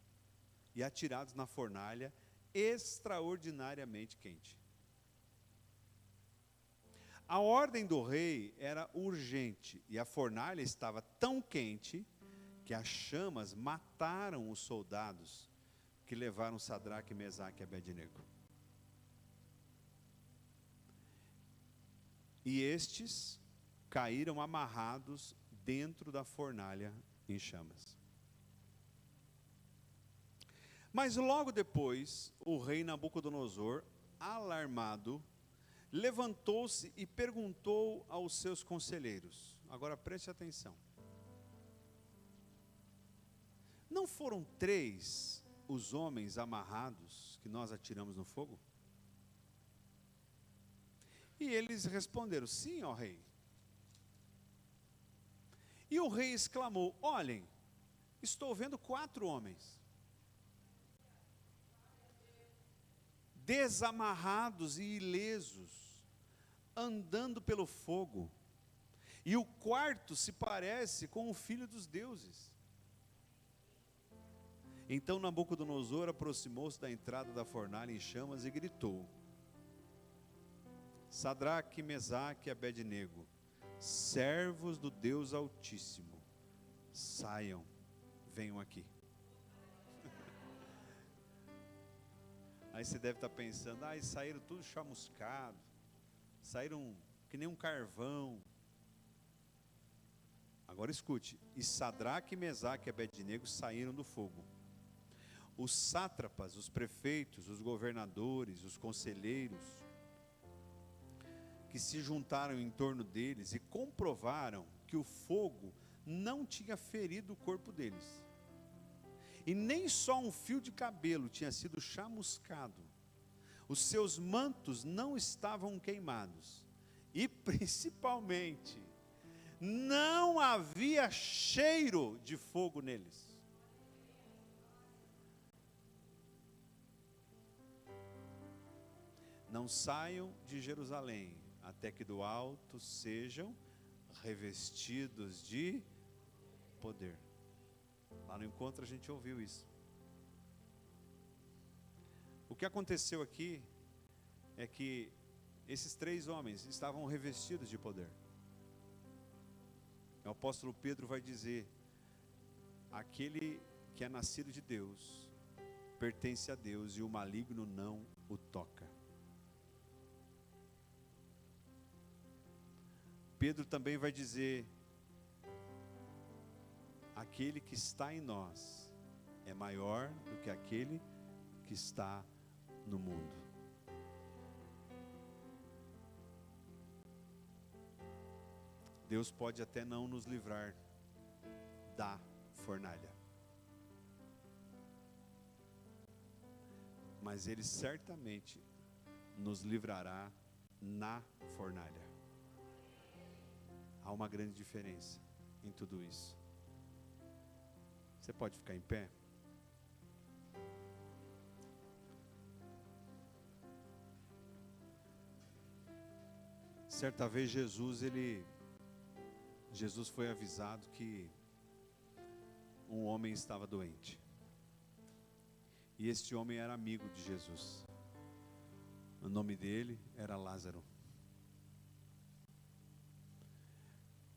e atirados na fornalha extraordinariamente quente. A ordem do rei era urgente e a fornalha estava tão quente que as chamas mataram os soldados que levaram Sadraque, Mesaque e Abednego. E estes caíram amarrados dentro da fornalha em chamas. Mas logo depois, o rei Nabucodonosor, alarmado, levantou-se e perguntou aos seus conselheiros. Agora preste atenção. Não foram 3 os homens amarrados que nós atiramos no fogo? E eles responderam, sim, ó rei. E o rei exclamou, olhem, estou vendo 4 homens, desamarrados e ilesos, andando pelo fogo, e o quarto se parece com o filho dos deuses. Então Nabucodonosor aproximou-se da entrada da fornalha em chamas e gritou, Sadraque, Mesaque e Abednego, servos do Deus Altíssimo, saiam, venham aqui. Aí você deve estar pensando, eles saíram tudo chamuscado, saíram que nem um carvão. Agora escute, e Sadraque, Mesaque e Abednego saíram do fogo. Os sátrapas, os prefeitos, os governadores, os conselheiros, que se juntaram em torno deles e comprovaram que o fogo não tinha ferido o corpo deles. E nem só um fio de cabelo tinha sido chamuscado. Os seus mantos não estavam queimados. E principalmente, não havia cheiro de fogo neles. Não saiam de Jerusalém, até que do alto sejam revestidos de poder. Lá no encontro a gente ouviu isso. O que aconteceu aqui é que esses 3 homens estavam revestidos de poder. O apóstolo Pedro vai dizer, aquele que é nascido de Deus, pertence a Deus e o maligno não o toca. Pedro também vai dizer, aquele que está em nós é maior do que aquele que está no mundo. Deus pode até não nos livrar da fornalha, mas Ele certamente nos livrará na fornalha. Há uma grande diferença em tudo isso. Você pode ficar em pé? Certa vez Jesus foi avisado que um homem estava doente. E este homem era amigo de Jesus. O nome dele era Lázaro.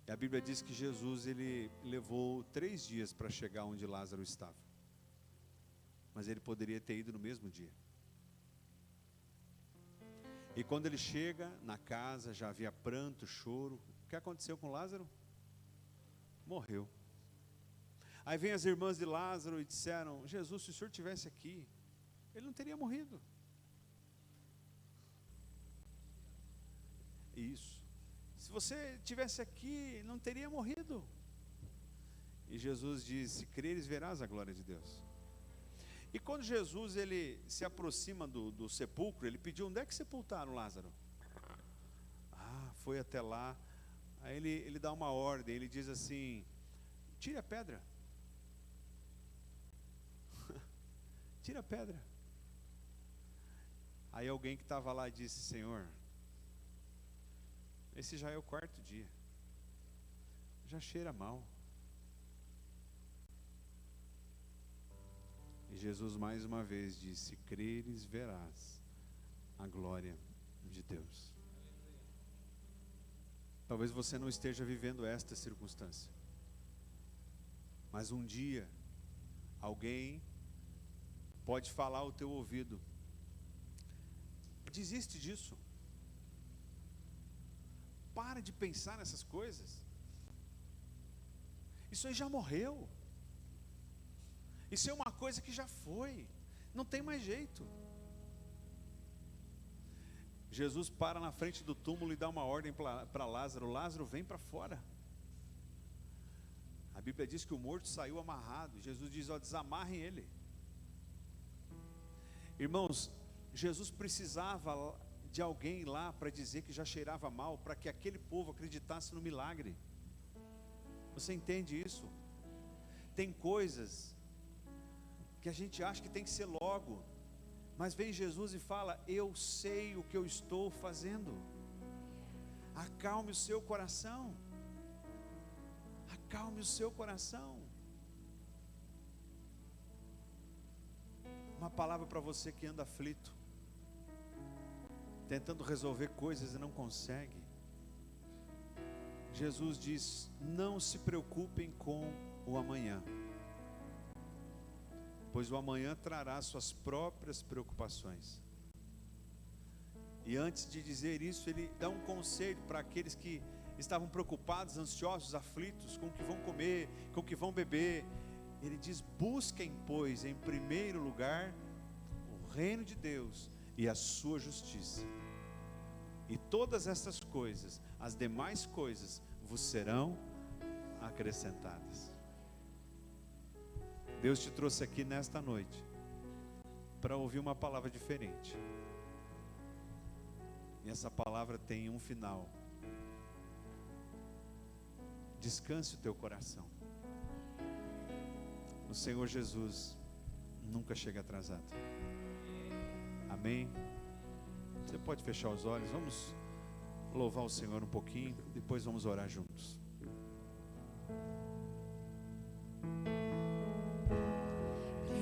E a Bíblia diz que Jesus, ele levou 3 dias para chegar onde Lázaro estava. Mas ele poderia ter ido no mesmo dia. E quando ele chega na casa, já havia pranto, choro. O que aconteceu com Lázaro? Morreu. Aí vem as irmãs de Lázaro e disseram: Jesus, se o senhor estivesse aqui, ele não teria morrido. Isso. Se você estivesse aqui, não teria morrido. E Jesus disse: creres, verás a glória de Deus. E quando Jesus ele se aproxima do sepulcro, ele pediu: onde é que sepultaram Lázaro? Ah, foi até lá. Aí ele dá uma ordem, ele diz assim: tire a pedra. Tira a pedra. Aí alguém que estava lá disse: Senhor, esse já é o 4º dia, já cheira mal. E Jesus mais uma vez disse: creres, verás a glória de Deus. Talvez você não esteja vivendo esta circunstância, mas um dia alguém pode falar ao teu ouvido: desiste disso, para de pensar nessas coisas, isso aí já morreu, isso é uma coisa que já foi, não tem mais jeito. Jesus para na frente do túmulo e dá uma ordem para Lázaro: Lázaro, vem para fora. A Bíblia diz que o morto saiu amarrado. Jesus diz: ó, desamarrem ele. Irmãos, Jesus precisava de alguém lá para dizer que já cheirava mal, para que aquele povo acreditasse no milagre. Você entende isso? Tem coisas que a gente acha que tem que ser logo, mas vem Jesus e fala: eu sei o que eu estou fazendo. Acalme o seu coração. Acalme o seu coração. Uma palavra para você que anda aflito, tentando resolver coisas e não consegue. Jesus diz: não se preocupem com o amanhã, pois o amanhã trará suas próprias preocupações. E antes de dizer isso, ele dá um conselho para aqueles que estavam preocupados, ansiosos, aflitos, com o que vão comer, com o que vão beber. Ele diz: busquem, pois, em primeiro lugar o reino de Deus e a sua justiça, e todas essas coisas, as demais coisas, vos serão acrescentadas. Deus te trouxe aqui nesta noite para ouvir uma palavra diferente, e essa palavra tem um final. Descanse o teu coração. O Senhor Jesus nunca chega atrasado. Amém? Você pode fechar os olhos. Vamos louvar o Senhor um pouquinho, depois vamos orar juntos.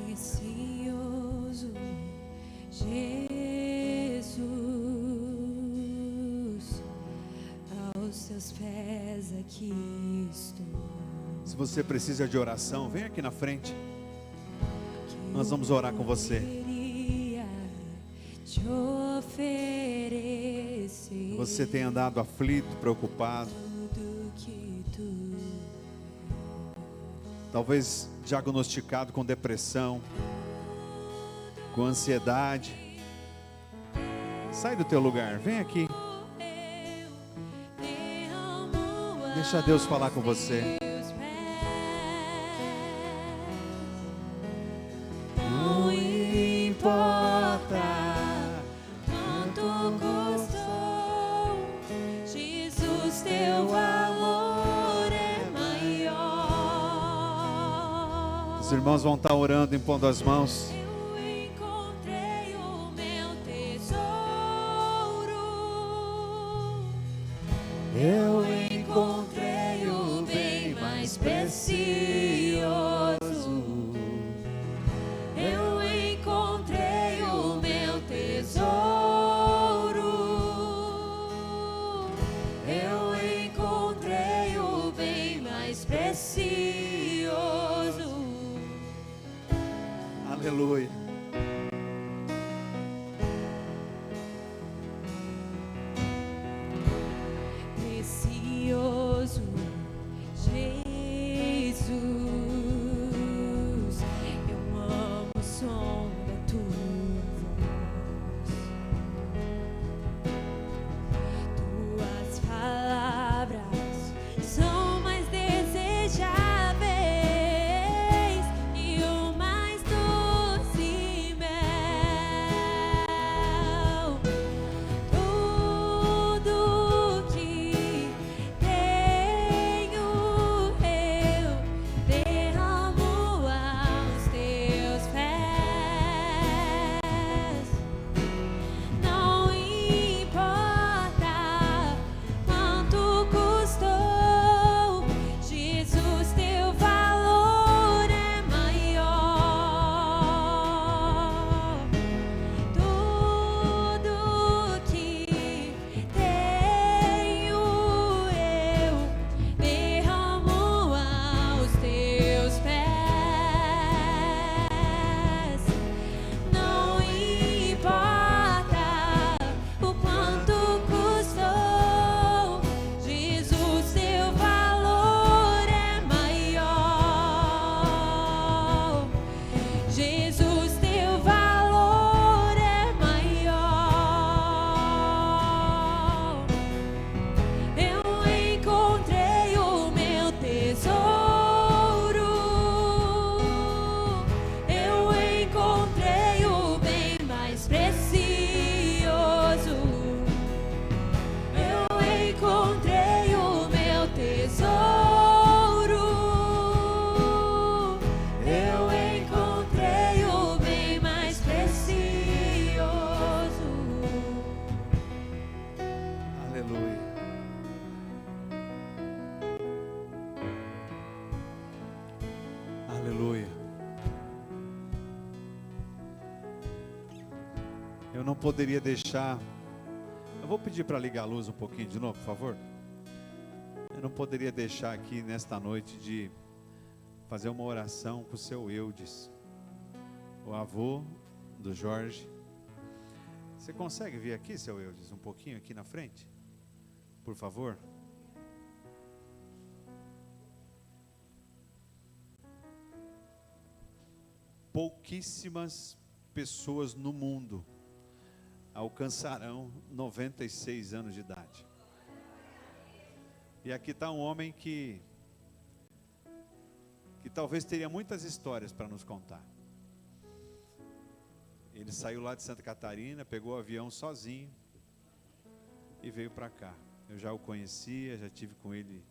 Precioso Jesus, aos seus pés aqui estou. Se você precisa de oração, vem aqui na frente. Nós vamos orar com você. Você tem andado aflito, preocupado, talvez diagnosticado com depressão, com ansiedade, sai do teu lugar, vem aqui. Deixa Deus falar com você. Não importa quanto custou, Jesus, teu valor é maior. Os irmãos vão estar orando, impondo as mãos. Eu encontrei o meu tesouro. Eu encontrei o bem mais precioso. Eu encontrei o meu tesouro. Eu encontrei o bem mais precioso. Aleluia. Precioso Jesus, eu amo o som da tua voz. Tuas palavras são mais desejáveis e o mais doce mel. Tudo que tenho eu derramo aos teus pés. Não importa quanto custou, Jesus, teu valor é maior. Tudo que tenho eu derramo aos teus pés. Não importa o quanto custou, Jesus, teu valor é maior. Jesus, teu valor é maior. Eu encontrei o meu tesouro. Eu encontrei o bem mais precioso. Eu encontrei o meu tesouro. Eu encontrei o bem mais precioso. Aleluia. Aleluia. Eu não poderia deixar. Eu vou pedir para ligar a luz um pouquinho de novo, por favor. Eu não poderia deixar aqui nesta noite de fazer uma oração com o seu Eudes, o avô do Jorge. Você consegue vir aqui, seu Eudes, um pouquinho aqui na frente? Por favor. Pouquíssimas pessoas no mundo alcançarão 96 anos de idade. E aqui está um homem que talvez teria muitas histórias para nos contar. Ele saiu lá de Santa Catarina, pegou o avião sozinho e veio para cá. Eu já o conhecia, já tive com ele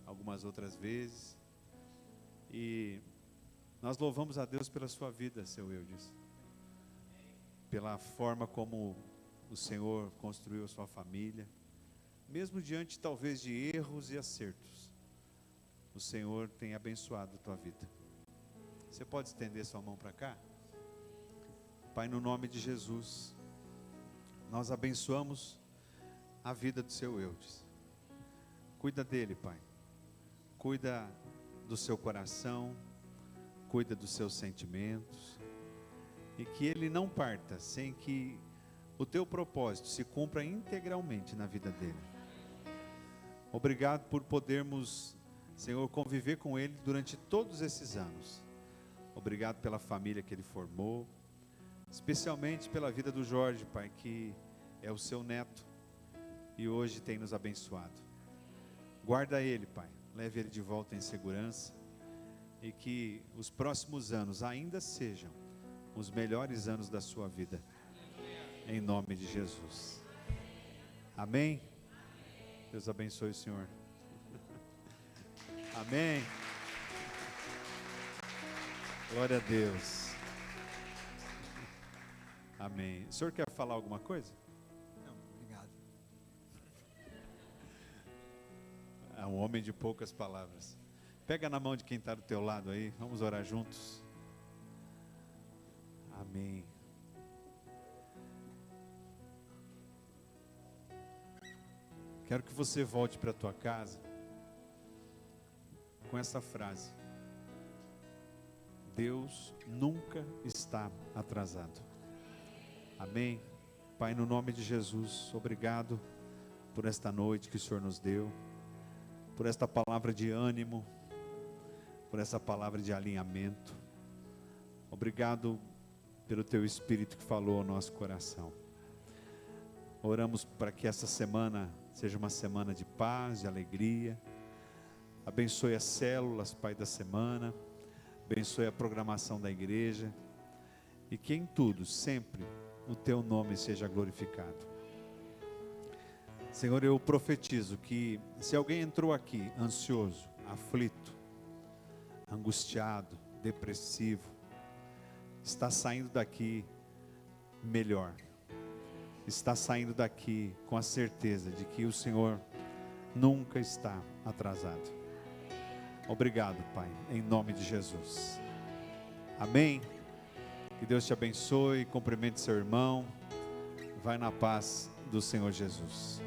algumas outras vezes. E nós louvamos a Deus pela sua vida, seu Eudes. Pela forma como o Senhor construiu a sua família. Mesmo diante talvez de erros e acertos, o Senhor tem abençoado a tua vida. Você pode estender sua mão para cá? Pai, no nome de Jesus, nós abençoamos a vida do seu Eudes. Cuida dele, Pai. Cuida do seu coração, cuida dos seus sentimentos, e que ele não parta sem que o teu propósito se cumpra integralmente na vida dele. Obrigado por podermos Senhor, conviver com ele durante todos esses anos. Obrigado pela família que ele formou, especialmente pela vida do Jorge, Pai, que é o seu neto e hoje tem nos abençoado. Guarda ele, Pai, leve ele de volta em segurança e que os próximos anos ainda sejam os melhores anos da sua vida, em nome de Jesus. Amém? Deus abençoe o Senhor. Amém. Glória a Deus. Amém. O senhor quer falar alguma coisa? Não, obrigado. É um homem de poucas palavras. Pega na mão de quem está do teu lado aí. Vamos orar juntos. Amém. Quero que você volte para a tua casa com essa frase: Deus nunca está atrasado. Amém? Pai, no nome de Jesus, obrigado por esta noite que o Senhor nos deu, por esta palavra de ânimo, por essa palavra de alinhamento. Obrigado pelo teu Espírito que falou ao nosso coração. Oramos para que essa semana seja uma semana de paz, de alegria. Abençoe as células, Pai, da semana. Abençoe a programação da igreja. E que em tudo, sempre, o teu nome seja glorificado. Senhor, eu profetizo que se alguém entrou aqui ansioso, aflito, angustiado, depressivo, está saindo daqui melhor. Está saindo daqui com a certeza de que o Senhor nunca está atrasado. Obrigado, Pai, em nome de Jesus. Amém. Que Deus te abençoe, cumprimente seu irmão. Vai na paz do Senhor Jesus.